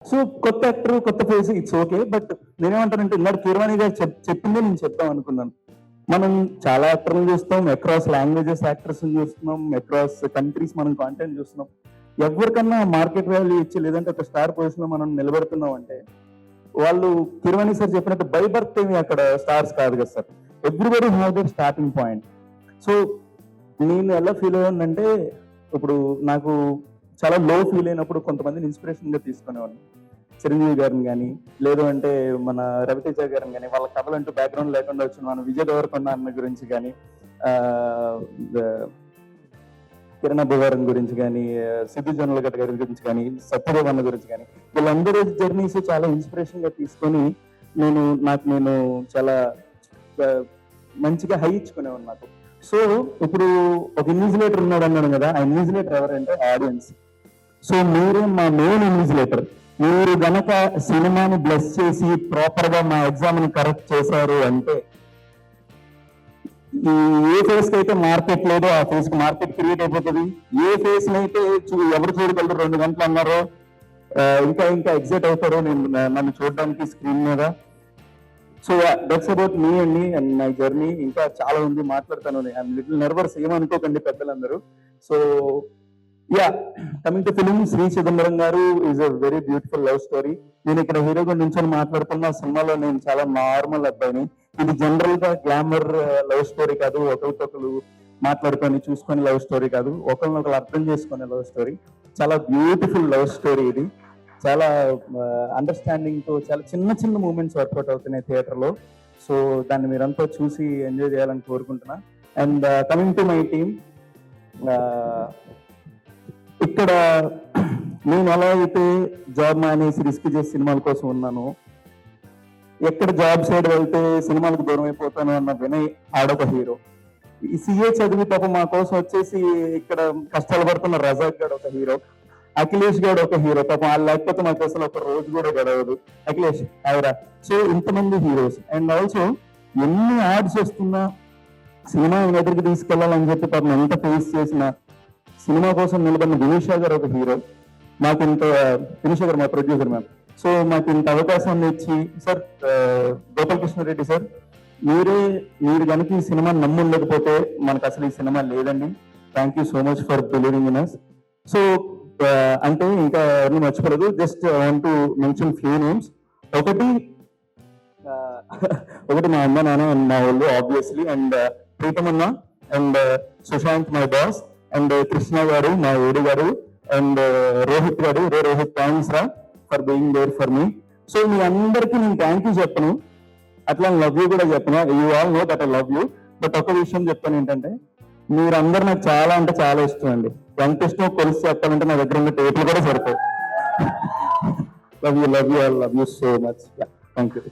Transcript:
So కొత్త actor కొత్త face it's okay, but నేనేమంటానంటే ఇందాక కీరవాణి గారు చెప్పిందే నేను చెప్తాం అనుకున్నాను. మనం చాలా యాక్టర్లు చూస్తాం, అక్రాస్ లాంగ్వేజెస్ యాక్టర్స్ చూస్తున్నాం, అక్రాస్ కంట్రీస్ మనం కాంటెంట్ చూస్తున్నాం. ఎవరికన్నా మార్కెట్ వాల్యూ ఇచ్చి లేదంటే ఒక స్టార్ పొజిషన్ లో మనం నిలబెడుతున్నాం అంటే వాళ్ళు కీరవాణి సార్ చెప్పినట్టు బై బర్త్ ఏమి అక్కడ స్టార్స్ కాదు కదా sir. Everybody have their starting point. So నేను ఎలా ఫీల్ అయ్యానంటే ఇప్పుడు నాకు చాలా లో ఫీల్ అయినప్పుడు కొంతమందిని ఇన్స్పిరేషన్ గా తీసుకునేవాడిని. చిరంజీవి గారిని కానీ, లేదు అంటే మన రవితేజ గారిని కానీ, వాళ్ళ కథలు అంటూ బ్యాక్గ్రౌండ్ లేకుండా వచ్చిన మన విజయ్ దేవరకొండ అన్న గురించి కానీ, కిరణ్ అబ్బవరం గురించి కానీ, సిద్ధు జొన్నలగడ్డ గారి గురించి కానీ, సత్యదేవ్ అన్న గురించి కానీ, వీళ్ళందరూ జర్నీస్ చాలా ఇన్స్పిరేషన్ గా తీసుకొని నేను చాలా మంచిగా హై ఇచ్చుకునేవాడు నాకు. సో ఇప్పుడు ఒక ఇన్విజిలేటర్ ఉన్నాడు అన్నాడు కదా, ఆ ఇన్విజిలేటర్ ఎవరంటే ఆడియన్స్. సో మీరు మా మెయిన్ ఇన్విజిలేటర్. మీరు గనక సినిమాని బ్లెస్ చేసి ప్రాపర్ గా మా ఎగ్జామ్ ని కరెక్ట్ చేశారు అంటే ఏ ఫేస్ కి అయితే మార్కెట్ లేదో ఆ ఫేస్ కి మార్కెట్ క్రియేట్ అయిపోతుంది. ఏ ఫేస్ అయితే ఎవరు చూడగలరు 2 గంటలు అన్నారో ఇంకా ఎగ్జైట్ అవుతారో నన్ను చూడడానికి స్క్రీన్ మీద. So that's about me and my journey. ఇంకా చాలా ఉంది, మాట్లాడతాను. ఐఎమ్ లిటిల్ నర్వస్, ఏమనుకోకండి పెద్దలందరూ. So yeah, coming to film, Shri Chidambaram garu is a very beautiful love story. నేను ఇక్కడ హీరోగా నుంచొని మాట్లాడుతున్న సినిమాలో నేను చాలా నార్మల్ అబ్బాయిని. ఇది జనరల్ గా గ్లామర్ లవ్ స్టోరీ కాదు, ఒకరికొకరు మాట్లాడుకొని చూసుకొని లవ్ స్టోరీ కాదు, ఒకరినొకరు అర్థం చేసుకునే లవ్ స్టోరీ. చాలా బ్యూటిఫుల్ లవ్ స్టోరీ ఇది. చాలా అండర్స్టాండింగ్ తో చాలా చిన్న మూమెంట్స్ వర్కౌట్ అవుతున్నాయి థియేటర్ లో. సో దాన్ని మీరంతా చూసి ఎంజాయ్ చేయాలని కోరుకుంటున్నా. And coming to my team, ఇక్కడ నేను ఎలా అయితే జాబ్ మానేసి రిస్క్ చేసి సినిమాల కోసం ఉన్నాను, ఎక్కడ జాబ్ సైడ్ వెళ్తే సినిమాలకు దూరం అయిపోతాను అన్న వినయ్ ఆడొక హీరో. ఈ సిఏ చదివి పాప మా కోసం వచ్చేసి ఇక్కడ కష్టాలు పడుతున్న రజాక్ గారు ఒక హీరో, అఖిలేష్ గారు ఒక హీరో. పాపం వాళ్ళు లేకపోతే మాకు అసలు ఒక రోజు కూడా గడవదు. అఖిలేష్ ఆయరా. సో ఇంతమంది హీరోస్. అండ్ ఆల్సో ఎన్ని యాడ్స్ వస్తున్నా సినిమా ఎదురుకి తీసుకెళ్లాలని చెప్పి పాపం ఎంత ఫేస్ చేసిన సినిమా కోసం నిలబడిన వినీషా గారు ఒక హీరో. మాకు ఇంత వినీషా గారు మా ప్రొడ్యూసర్ మ్యామ్. సో మాకు ఇంత అవకాశాన్ని ఇచ్చి, సార్ గోపాలకృష్ణారెడ్డి సార్, మీరు కనుక ఈ సినిమా నమ్ముండకపోతే మనకు అసలు ఈ సినిమా లేదండి. Thank you so much for believing in us. So అంటే ఇంకా ఎవరిని మర్చిపోలేదు. Just want to mention few names. ఒకటి మా అమ్మ నాన్న అండ్ మా వాళ్ళు ఆబ్వియస్లీ, అండ్ ప్రీతమన్న and Sushant my boss, and Krishna garu మా ఏడు గారు, అండ్ రోహిత్ గారు. రోహిత్, థ్యాంక్స్ రా for being there for me. So మీ అందరికీ నేను థ్యాంక్ యూ చెప్పను, అట్లా లవ్ యూ కూడా చెప్పను. You all know that I love you. But ఒక విషయం చెప్తాను ఏంటంటే, మీరందరూ నాకు చాలా అంటే చాలా ఇష్టం అండి. ఎంత ఇష్టం కొలిసి చెప్పాలంటే నా దగ్గర ఉన్న టేపులు కూడా సరిపోయి. Love you so much. Thank you.